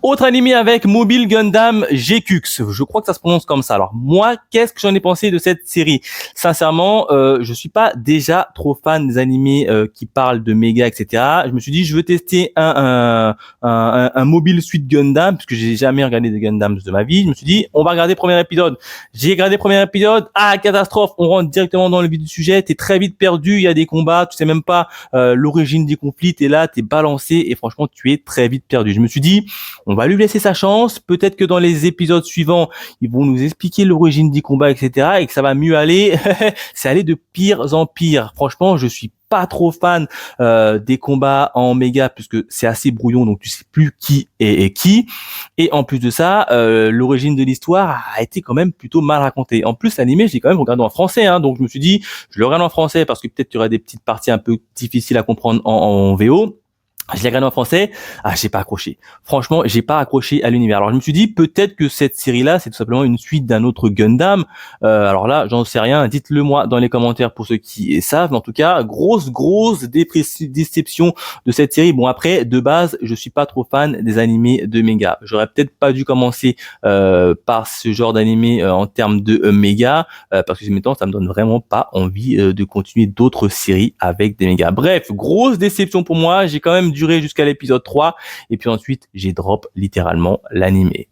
Autre animé avec Mobile Gundam GQX. Je crois que ça se prononce comme ça. Alors moi, qu'est-ce que j'en ai pensé de cette série? Sincèrement, je suis pas déjà trop fan des animés qui parlent de méga, etc. Je me suis dit, je veux tester un Mobile Suit Gundam, puisque j'ai jamais regardé des Gundams de ma vie. Je me suis dit, on va regarder le premier épisode. J'ai regardé le premier épisode. Ah, catastrophe, on rentre directement dans le vif du sujet. T'es très vite perdu, il y a des combats, tu sais même pas l'origine des conflits. T'es là, t'es balancé et franchement, tu es très vite perdu. Je me suis dit, on va lui laisser sa chance. Peut-être que dans les épisodes suivants, ils vont nous expliquer l'origine du combat, etc. et que ça va mieux aller. C'est aller de pire en pire. Franchement, je suis pas trop fan des combats en méga puisque c'est assez brouillon, donc tu sais plus qui est qui. Et en plus de ça, l'origine de l'histoire a été quand même plutôt mal racontée. En plus, l'animé, j'ai quand même regardé en français, hein, donc je me suis dit, je le regarde en français parce que peut-être qu'il y aura des petites parties un peu difficiles à comprendre en VO. Je l'ai regardé en français, j'ai pas accroché. Franchement, j'ai pas accroché à l'univers. Alors je me suis dit peut-être que cette série-là, c'est tout simplement une suite d'un autre Gundam. Alors là, j'en sais rien. Dites-le moi dans les commentaires pour ceux qui savent. Mais en tout cas, grosse déception de cette série. Bon après, de base, je suis pas trop fan des animés de méga. J'aurais peut-être pas dû commencer par ce genre d'animé en termes de méga, parce que ces temps, ça me donne vraiment pas envie de continuer d'autres séries avec des mégas. Bref, grosse déception pour moi. J'ai quand même duré jusqu'à l'épisode 3 et puis ensuite j'ai drop littéralement l'animé.